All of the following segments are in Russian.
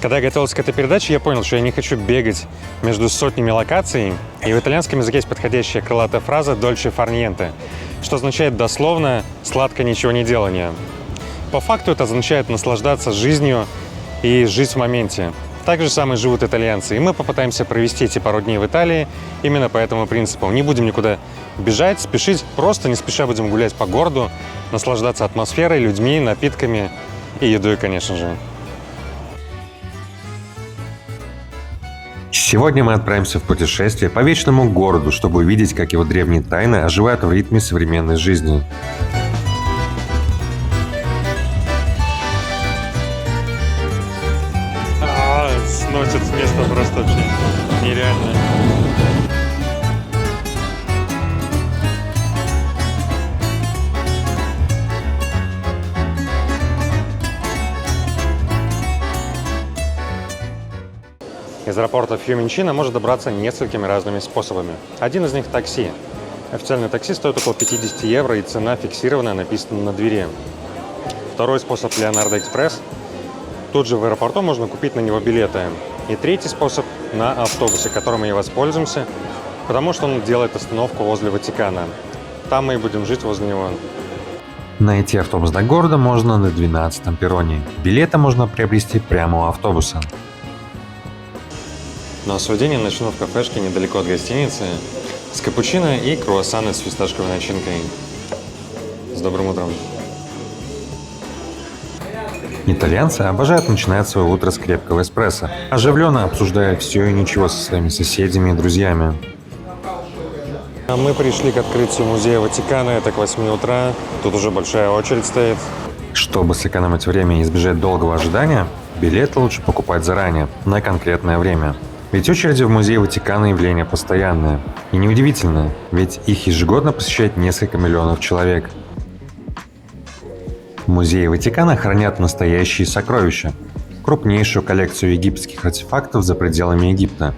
Когда я готовился к этой передаче, я понял, что я не хочу бегать между сотнями локаций. И в итальянском языке есть подходящая крылатая фраза «dolce far niente», что означает дословно «сладко ничего не делание». По факту это означает наслаждаться жизнью и жить в моменте. Так же самое живут итальянцы. И мы попытаемся провести эти пару дней в Италии именно по этому принципу. Не будем никуда бежать, спешить, просто не спеша будем гулять по городу, наслаждаться атмосферой, людьми, напитками и едой, конечно же. Сегодня мы отправимся в путешествие по вечному городу, чтобы увидеть, как его древние тайны оживают в ритме современной жизни. Сносит с места просто вообще нереально. Из аэропорта Фьюминчино можно добраться несколькими разными способами. Один из них – такси. Официальное такси стоит около 50 евро, и цена фиксированная, написана на двери. Второй способ – Леонардо Экспресс. Тут же в аэропорту можно купить на него билеты. И третий способ – на автобусе, которым мы и воспользуемся, потому что он делает остановку возле Ватикана. Там мы и будем жить возле него. Найти автобус до города можно на 12-м перроне. Билеты можно приобрести прямо у автобуса. Ну а свой день я начну в кафешке недалеко от гостиницы с капучино и круассаны с фисташковой начинкой. С добрым утром. Итальянцы обожают начинать свое утро с крепкого эспрессо, оживленно обсуждая все и ничего со своими соседями и друзьями. Мы пришли к открытию музея Ватикана, это к 8 утра, тут уже большая очередь стоит. Чтобы сэкономить время и избежать долгого ожидания, билеты лучше покупать заранее, на конкретное время. Ведь очереди в музее Ватикана явление постоянное. И неудивительно, ведь их ежегодно посещает несколько миллионов человек. В музее Ватикана хранят настоящие сокровища, крупнейшую коллекцию египетских артефактов за пределами Египта.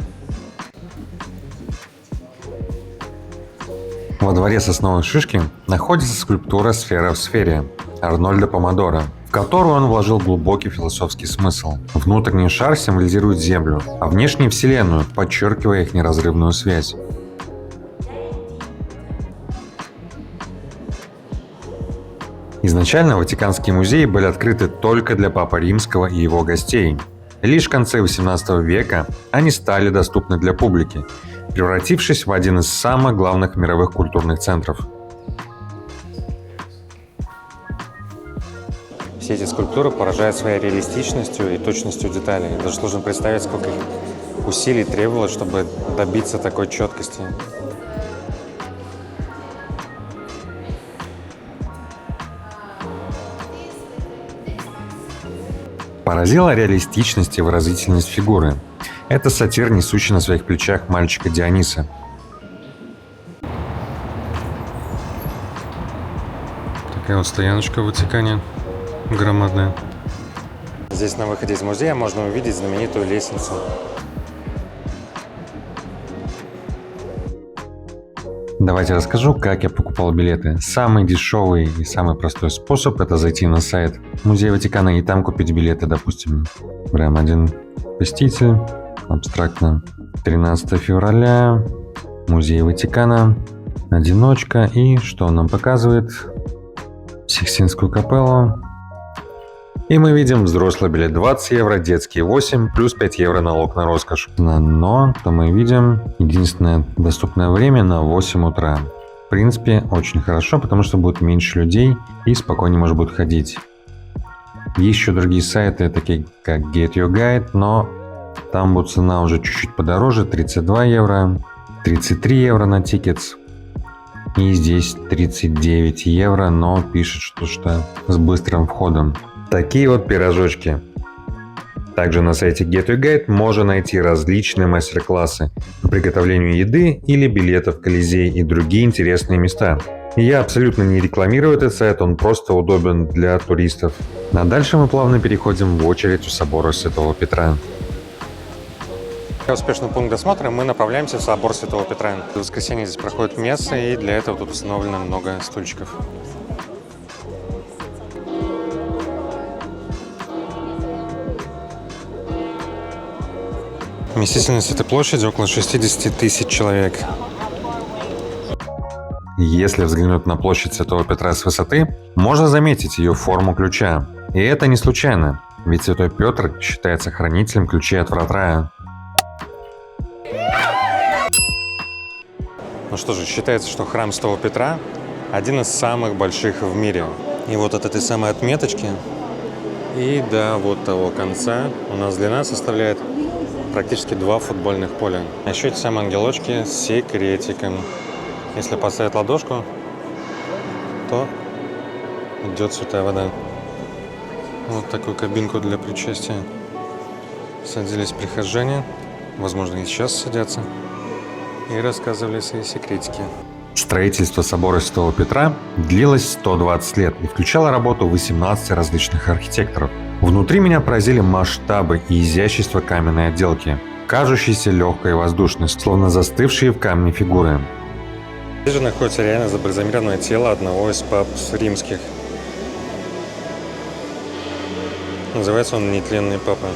Во дворе сосновой шишки находится скульптура «Сфера в сфере» Арнольда Помодоро, в которую он вложил глубокий философский смысл. Внутренний шар символизирует Землю, а внешний — Вселенную, подчеркивая их неразрывную связь. Изначально Ватиканские музеи были открыты только для Папы Римского и его гостей. Лишь в конце XVIII века они стали доступны для публики, превратившись в один из самых главных мировых культурных центров. Все эти скульптуры поражают своей реалистичностью и точностью деталей. Даже сложно представить, сколько усилий требовалось, чтобы добиться такой четкости. Поразила реалистичность и выразительность фигуры. Это сатир, несущий на своих плечах мальчика Диониса. Такая вот стояночка в Ватикане. Громадная. Здесь на выходе из музея можно увидеть знаменитую лестницу. Давайте расскажу, как я покупал билеты. Самый дешевый и самый простой способ – это зайти на сайт Музея Ватикана и там купить билеты, допустим. Прям один посетитель, абстрактно. 13 февраля, Музей Ватикана, одиночка. И что он нам показывает? Сикстинскую капеллу. И мы видим взрослый билет 20 евро, детский 8, плюс 5 евро налог на роскошь. Но то мы видим единственное доступное время на 8 утра. В принципе, очень хорошо, потому что будет меньше людей и спокойнее можно будет ходить. Есть еще другие сайты, такие как Get Your Guide, но там будет цена уже чуть-чуть подороже, 32 евро, 33 евро на Tickets. И здесь 39 евро, но пишет, что с быстрым входом. Такие вот пирожочки. Также на сайте Get Your Guide можно найти различные мастер-классы по приготовлению еды или билетов в Колизей и другие интересные места. Я абсолютно не рекламирую этот сайт, он просто удобен для туристов. А дальше мы плавно переходим в очередь у собора Святого Петра. Для успешного пункта досмотра мы направляемся в собор Святого Петра. В воскресенье здесь проходит месса, и для этого тут установлено много стульчиков. Вместительность этой площади около 60 тысяч человек. Если взглянуть на площадь Святого Петра с высоты, можно заметить ее форму ключа. И это не случайно, ведь Святой Петр считается хранителем ключей от врат рая. Ну что же, считается, что храм Святого Петра один из самых больших в мире. И вот от этой самой отметочки и до вот того конца у нас длина составляет практически 2 футбольных поля. А еще эти самые ангелочки с секретиком. Если поставить ладошку, то идет святая вода. Вот такую кабинку для причастия. Садились прихожане, возможно, и сейчас садятся, и рассказывали свои секретики. Строительство собора Святого Петра длилось 120 лет и включало работу 18 различных архитекторов. Внутри меня поразили масштабы и изящество каменной отделки, кажущейся легкой и воздушной, словно застывшие в камне фигуры. Здесь же находится реально забальзамированное тело одного из пап римских. Называется он «Нетленный папа».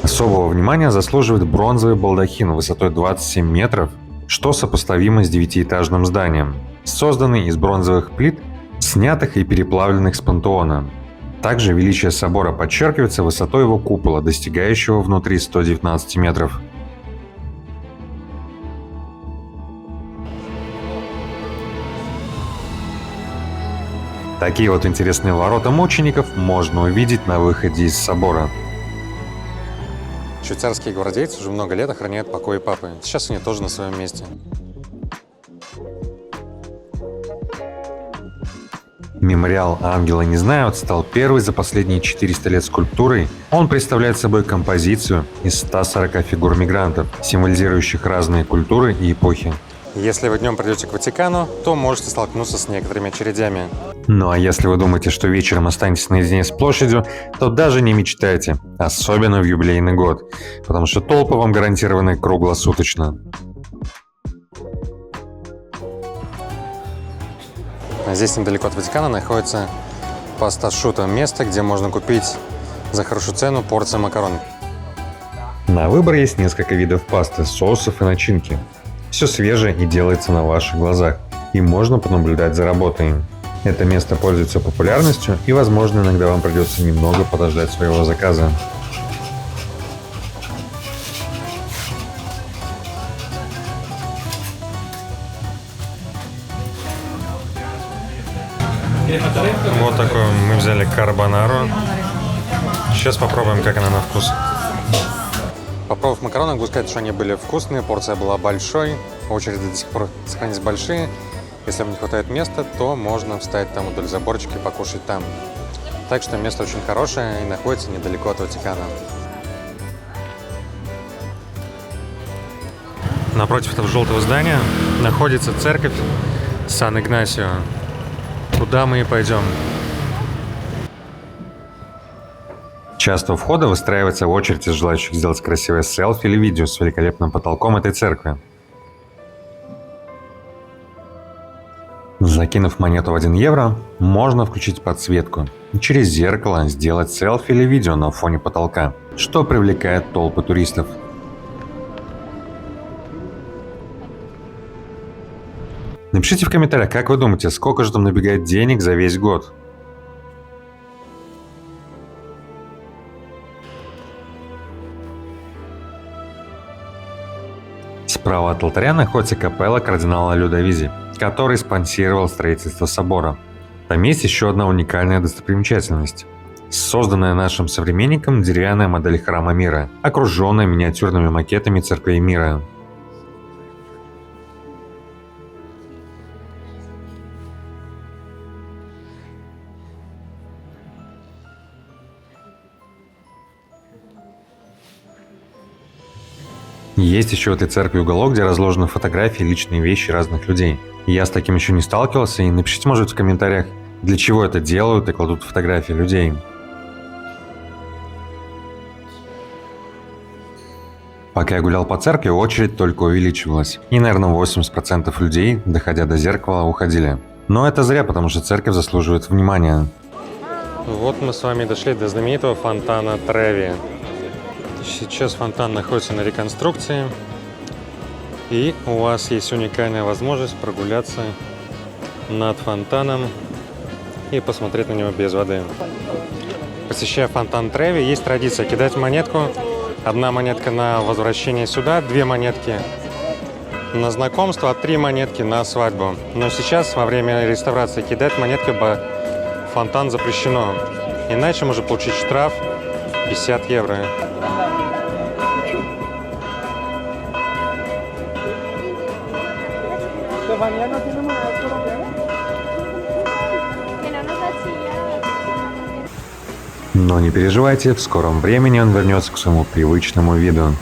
Особого внимания заслуживает бронзовый балдахин высотой 27 метров, что сопоставимо с 9-этажным зданием, созданный из бронзовых плит, снятых и переплавленных с пантеона. Также величие собора подчеркивается высотой его купола, достигающего внутри 119 метров. Такие вот интересные ворота мучеников можно увидеть на выходе из собора. Швейцарские гвардейцы уже много лет охраняют покои папы. Сейчас они тоже на своем месте. Мемориал «Ангелы не знают» стал первой за последние 400 лет скульптурой. Он представляет собой композицию из 140 фигур мигрантов, символизирующих разные культуры и эпохи. Если вы днем придете к Ватикану, то можете столкнуться с некоторыми очередями. Ну а если вы думаете, что вечером останетесь наедине с площадью, то даже не мечтайте, особенно в юбилейный год, потому что толпы вам гарантированы круглосуточно. Здесь недалеко от Ватикана находится паста-шута, место, где можно купить за хорошую цену порцию макарон. На выбор есть несколько видов пасты, соусов и начинки. Все свежее и делается на ваших глазах, и можно понаблюдать за работой. Это место пользуется популярностью, и, возможно, иногда вам придется немного подождать своего заказа. Вот такую мы взяли карбонару. Сейчас попробуем, как она на вкус. Попробовав макароны, могу сказать, что они были вкусные, порция была большой, очереди до сих пор сохранились большие. Если вам не хватает места, то можно встать там вдоль заборчика и покушать там. Так что место очень хорошее и находится недалеко от Ватикана. Напротив этого желтого здания находится церковь Сан-Игнасио. Туда мы и пойдем. Часто у входа выстраивается очередь из желающих сделать красивое селфи или видео с великолепным потолком этой церкви. Закинув монету в 1 евро, можно включить подсветку и через зеркало сделать селфи или видео на фоне потолка, что привлекает толпы туристов. Напишите в комментариях, как вы думаете, сколько же там набегает денег за весь год? Справа от алтаря находится капелла кардинала Людовизи, который спонсировал строительство собора. Там есть еще одна уникальная достопримечательность. Созданная нашим современником деревянная модель храма мира, окруженная миниатюрными макетами церквей мира. Есть еще в этой церкви уголок, где разложены фотографии и личные вещи разных людей. Я с таким еще не сталкивался, и напишите, может быть, в комментариях, для чего это делают и кладут фотографии людей. Пока я гулял по церкви, очередь только увеличивалась. И, наверное, 80% людей, доходя до зеркала, уходили. Но это зря, потому что церковь заслуживает внимания. Вот мы с вами дошли до знаменитого фонтана Треви. Сейчас фонтан находится на реконструкции, и у вас есть уникальная возможность прогуляться над фонтаном и посмотреть на него без воды. Посещая фонтан Треви, есть традиция кидать монетку. Одна монетка на возвращение сюда, 2 монетки на знакомство, а 3 монетки на свадьбу. Но сейчас, во время реставрации, кидать монетки в фонтан запрещено. Иначе можно получить штраф 50 евро. Но не переживайте, в скором времени он вернется к своему привычному виду.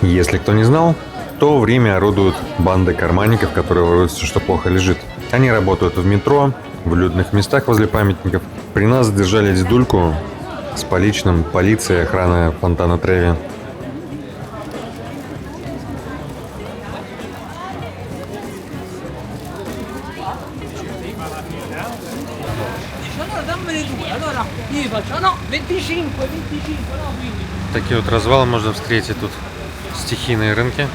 Если кто не знал, то в Риме орудуют банды карманников, которые воруют все, что плохо лежит. Они работают в метро, в людных местах возле памятников. При нас задержали дедульку с поличным, полицией, охрана фонтана Треви. Такие вот развалы можно встретить тут. Стихийные рынки.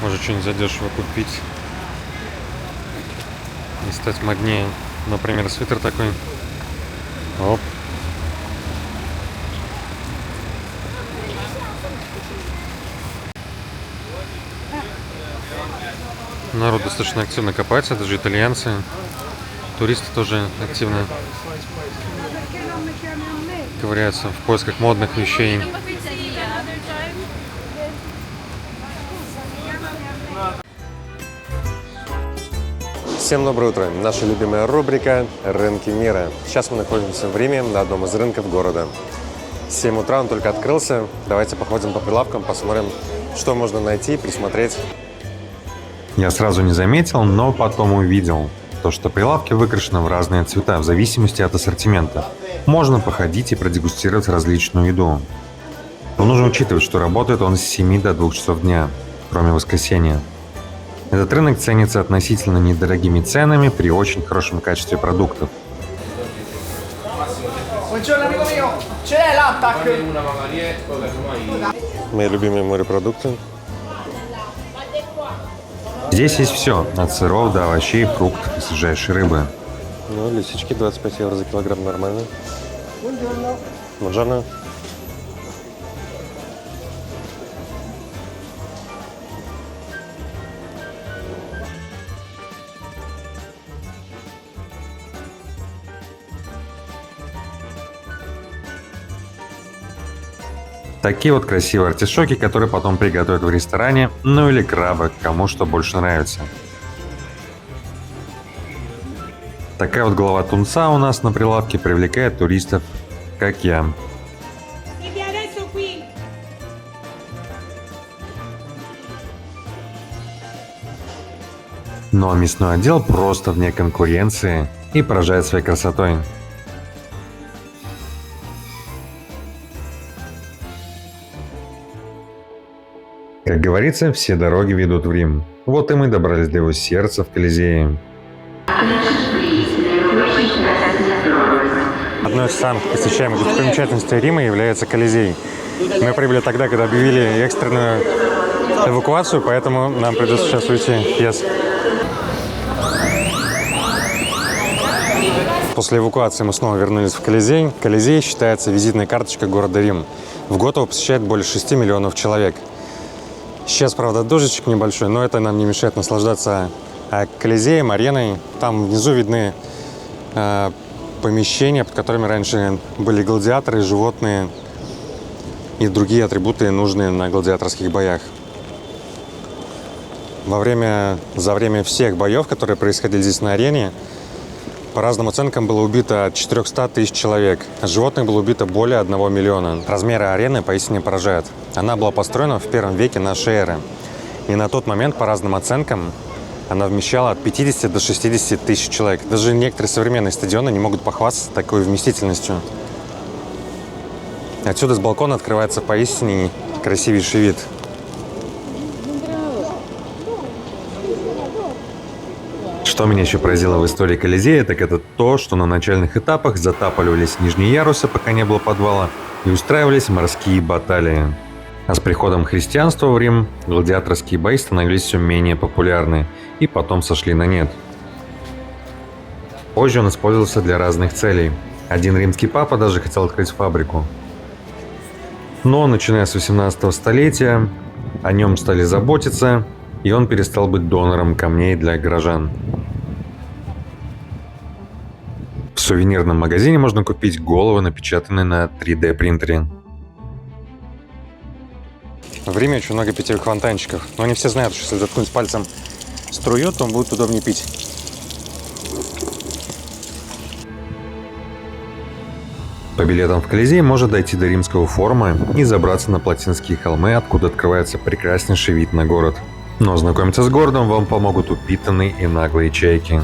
Можно что-нибудь задешево купить и стать моднее. Например, свитер такой. Оп. Народ достаточно активно копается, даже итальянцы. Туристы тоже активно ковыряются в поисках модных вещей. Всем доброе утро. Наша любимая рубрика «Рынки мира». Сейчас мы находимся в Риме, на одном из рынков города. 7 утра он только открылся. Давайте походим по прилавкам, посмотрим, что можно найти, присмотреть. Я сразу не заметил, но потом увидел то, что прилавки выкрашены в разные цвета, в зависимости от ассортимента. Можно походить и продегустировать различную еду. Но нужно учитывать, что работает он с 7 до 2 часов дня, кроме воскресенья. Этот рынок ценится относительно недорогими ценами при очень хорошем качестве продуктов. Мои любимые морепродукты. Здесь есть все, от сыров до овощей, фруктов и свежайшей рыбы. Ну, лисички 25 евро за килограмм, нормально. Буонgiorno. Такие вот красивые артишоки, которые потом приготовят в ресторане, ну или крабы, кому что больше нравится. Такая вот голова тунца у нас на прилавке привлекает туристов, как я. Но мясной отдел просто вне конкуренции и поражает своей красотой. Как говорится, все дороги ведут в Рим. Вот и мы добрались до его сердца в Колизее. Одной из самых посещаемых достопримечательностей Рима является Колизей. Мы прибыли тогда, когда объявили экстренную эвакуацию, поэтому нам придется сейчас уйти. Yes. После эвакуации мы снова вернулись в Колизей. Колизей считается визитной карточкой города Рим. В год его посещает более 6 миллионов человек. Сейчас, правда, дождичек небольшой, но это нам не мешает наслаждаться Колизеем, ареной. Там внизу видны помещения, под которыми раньше были гладиаторы, животные и другие атрибуты, нужные на гладиаторских боях. За время всех боев, которые происходили здесь на арене, по разным оценкам было убито от 400 тысяч человек. Животных было убито более 1 миллиона. Размеры арены поистине поражают. Она была построена в 1 веке нашей эры. И на тот момент, по разным оценкам, она вмещала от 50 до 60 тысяч человек. Даже некоторые современные стадионы не могут похвастаться такой вместительностью. Отсюда с балкона открывается поистине красивейший вид. Что меня еще поразило в истории Колизея, так это то, что на начальных этапах затапливались нижние ярусы, пока не было подвала, и устраивались морские баталии. А с приходом христианства в Рим гладиаторские бои становились все менее популярны и потом сошли на нет. Позже он использовался для разных целей. Один римский папа даже хотел открыть фабрику. Но, начиная с 18 столетия, о нем стали заботиться, и он перестал быть донором камней для горожан. В сувенирном магазине можно купить головы, напечатанные на 3D принтере. В Риме очень много питьевых фонтанчиков, но они все знают, что если заткнуть пальцем струю, то будет удобнее пить. По билетам в Колизей можно дойти до Римского форума и забраться на Платинские холмы, откуда открывается прекраснейший вид на город. Но знакомиться с городом вам помогут упитанные и наглые чайки.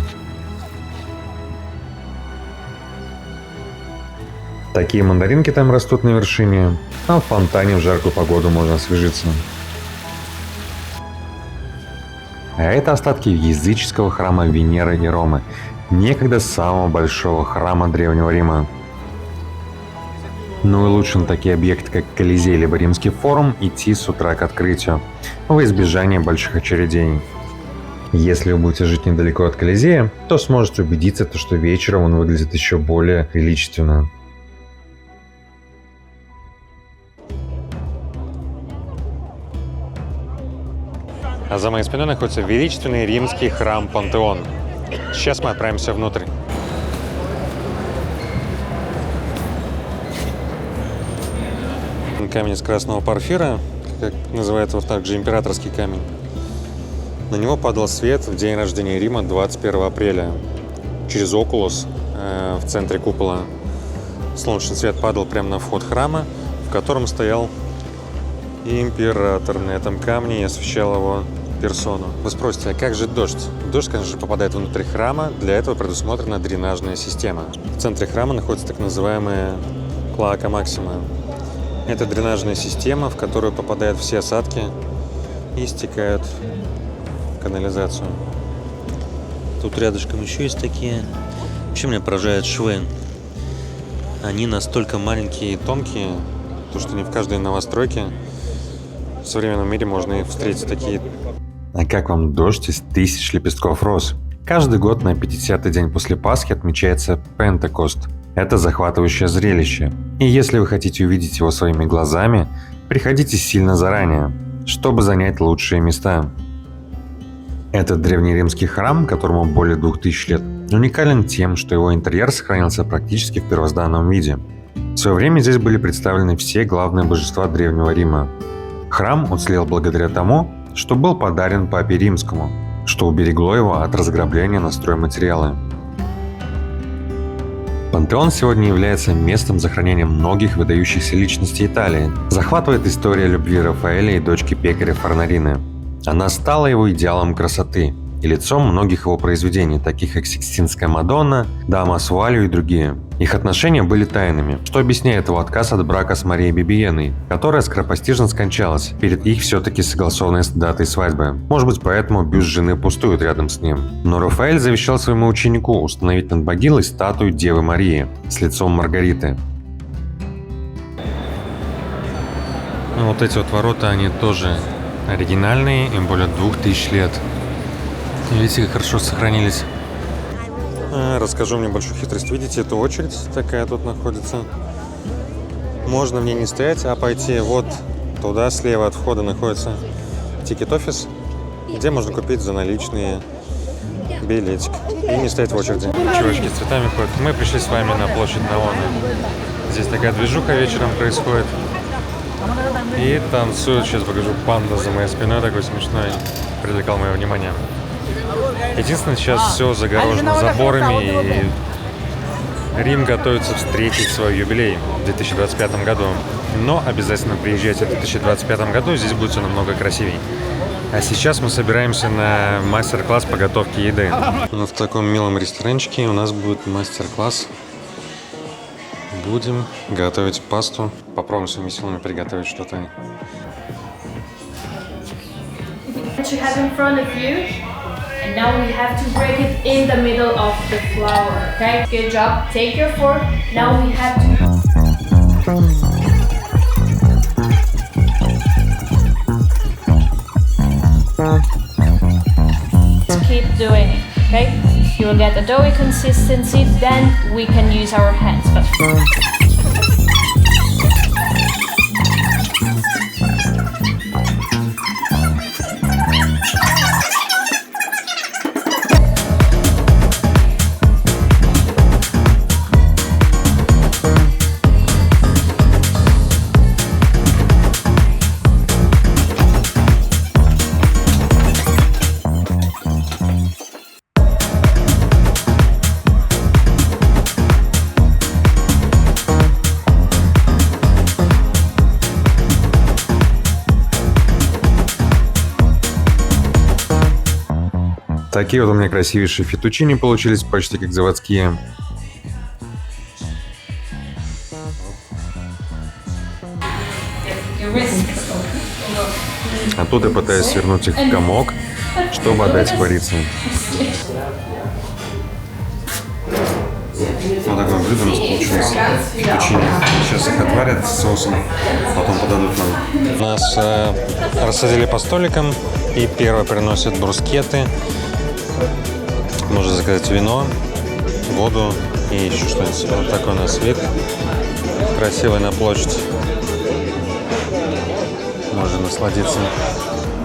Такие мандаринки там растут на вершине, а в фонтане в жаркую погоду можно освежиться. А это остатки языческого храма Венеры и Ромы, некогда самого большого храма Древнего Рима. Ну и лучше на такие объекты, как Колизей либо Римский форум, идти с утра к открытию, во избежание больших очередей. Если вы будете жить недалеко от Колизея, то сможете убедиться, что вечером он выглядит еще более величественно. А за моей спиной находится величественный римский храм Пантеон. Сейчас мы отправимся внутрь. Камень из красного порфира, как называется вот так же императорский камень. На него падал свет в день рождения Рима 21 апреля. Через окулус в центре купола солнечный свет падал прямо на вход храма, в котором стоял император на этом камне и освещал его персону. Вы спросите, а как же дождь? Дождь, конечно же, попадает внутрь храма. Для этого предусмотрена дренажная система. В центре храма находится так называемая клоака максима. Это дренажная система, в которую попадают все осадки и стекают в канализацию. Тут рядышком еще есть такие. Вообще меня поражают швы. Они настолько маленькие и Тонкие, то что не в каждой новостройке в современном мире можно и встретить такие. А как вам дождь из 1000 лепестков роз? Каждый год на 50-й день после Пасхи отмечается Пентекост. Это захватывающее зрелище. И если вы хотите увидеть его своими глазами, приходите сильно заранее, чтобы занять лучшие места. Этот древнеримский храм, которому более 2000 лет, уникален тем, что его интерьер сохранился практически в первозданном виде. В свое время здесь были представлены все главные божества Древнего Рима. Храм уцелел благодаря тому, что был подарен Папе Римскому, что уберегло его от разграбления на стройматериалы. Пантеон сегодня является местом захоронения многих выдающихся личностей Италии. Захватывает история любви Рафаэля и дочки пекаря Форнарины. Она стала его идеалом красоты и лицом многих его произведений, таких как «Сикстинская Мадонна», «Дама с вуалью» и другие. Их отношения были тайными, что объясняет его отказ от брака с Марией Бибиеной, которая скоропостижно скончалась перед их все-таки согласованной с датой свадьбы. Может быть, поэтому бюст жены пустует рядом с ним. Но Рафаэль завещал своему ученику установить над могилой статую Девы Марии с лицом Маргариты. Вот эти вот ворота, они тоже оригинальные, им более 2000 лет. Видите, как хорошо сохранились. Расскажу мне большую хитрость. Видите, эта очередь такая тут находится. Можно в ней не стоять, а пойти вот туда, слева от входа находится тикет-офис, где можно купить за наличные билетик и не стоять в очереди. Чувачки с цветами ходят. Мы пришли с вами на площадь Наоны. Здесь такая движуха вечером происходит. И танцуют. Сейчас покажу. Панда за моей спиной такой смешной. Привлекал мое внимание. Единственное, сейчас все загорожено заборами, и Рим готовится встретить свой юбилей в 2025 году. Но обязательно приезжайте в 2025 году, здесь будет все намного красивей. А сейчас мы собираемся на мастер-класс по готовке еды. В таком милом ресторанчике у нас будет мастер-класс. Будем готовить пасту. Попробуем своими силами приготовить что-то. What you have in front of you And now we have to break it in the middle of the flour, okay? Good job. Take your fork. Now we have to... Keep doing it, okay? You will get a doughy consistency, then we can use our hands. But Такие вот у меня красивейшие фетучини получились, почти как заводские. А тут я пытаюсь свернуть их в комок, чтобы отдать свариться. Вот такое блюдо у нас получилось. Фетучини. Сейчас их отварят с соусом, потом подадут нам. Нас рассадили по столикам, и первый приносит брускеты. Можно заказать вино, воду и еще что-нибудь. Вот такой у нас вид. Красивый на площадь. Можно насладиться.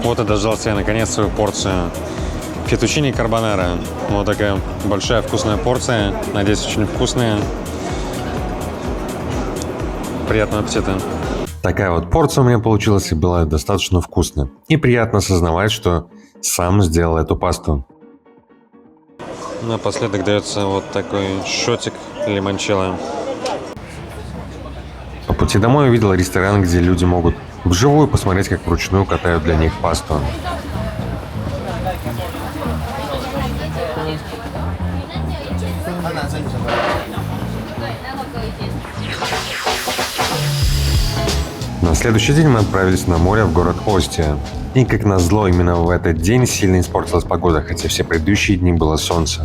Вот и дождался я наконец свою порцию фетучини карбонара. Вот такая большая вкусная порция. Надеюсь, очень вкусная. Приятного аппетита. Такая вот порция у меня получилась и была достаточно вкусная. И приятно осознавать, что сам сделал эту пасту. Напоследок дается вот такой шотик лимончелло. По пути домой увидел ресторан, где люди могут вживую посмотреть, как вручную катают для них пасту. На следующий день мы отправились на море в город Остия. И как назло, именно в этот день сильно испортилась погода, хотя все предыдущие дни было солнце.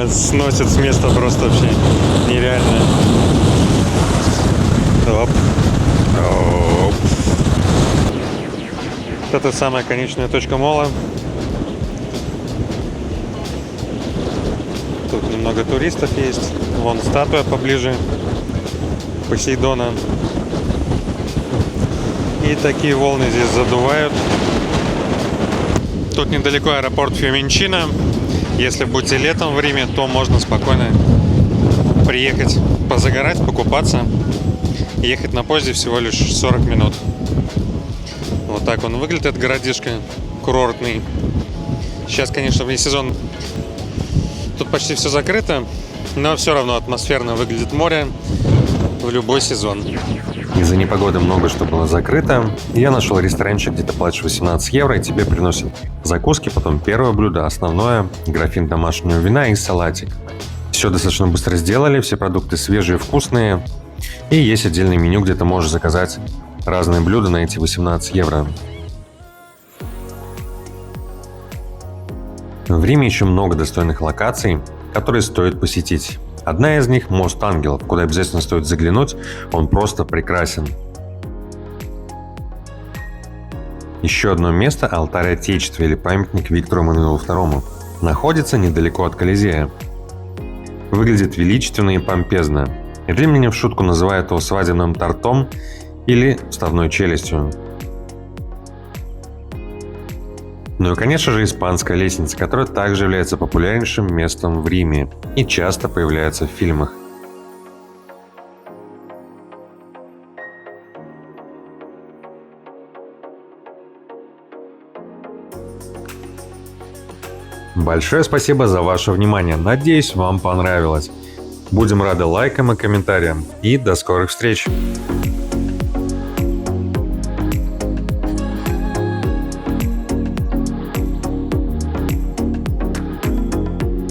Сносит с места просто вообще нереально. Оп. Оп. Это самая конечная точка мола. Тут немного туристов есть. Вон статуя поближе Посейдона. И такие волны здесь задувают. Тут недалеко аэропорт Фьюминчино. Если будете летом в Риме, то можно спокойно приехать позагорать, покупаться. Ехать на поезде всего лишь 40 минут. Вот так он выглядит, этот городишко курортный. Сейчас, конечно, вне сезон. Тут почти все закрыто, но все равно атмосферно выглядит море в любой сезон. Из-за непогоды много что было закрыто. Я нашел ресторанчик, где ты платишь 18 евро, и тебе приносят закуски, потом первое блюдо, основное, графин домашнего вина и салатик. Все достаточно быстро сделали, все продукты свежие, вкусные. И есть отдельное меню, где ты можешь заказать разные блюда на эти 18 евро. В Риме еще много достойных локаций, которые стоит посетить. Одна из них – Мост Ангелов, куда обязательно стоит заглянуть, он просто прекрасен. Еще одно место – Алтарь Отечества или памятник Виктору Эммануилу II. Находится недалеко от Колизея. Выглядит величественно и помпезно. Римляне в шутку называют его свадебным тортом или вставной челюстью. Ну и, конечно же, испанская лестница, которая также является популярнейшим местом в Риме и часто появляется в фильмах. Большое спасибо за ваше внимание. Надеюсь, вам понравилось. Будем рады лайкам и комментариям. И до скорых встреч!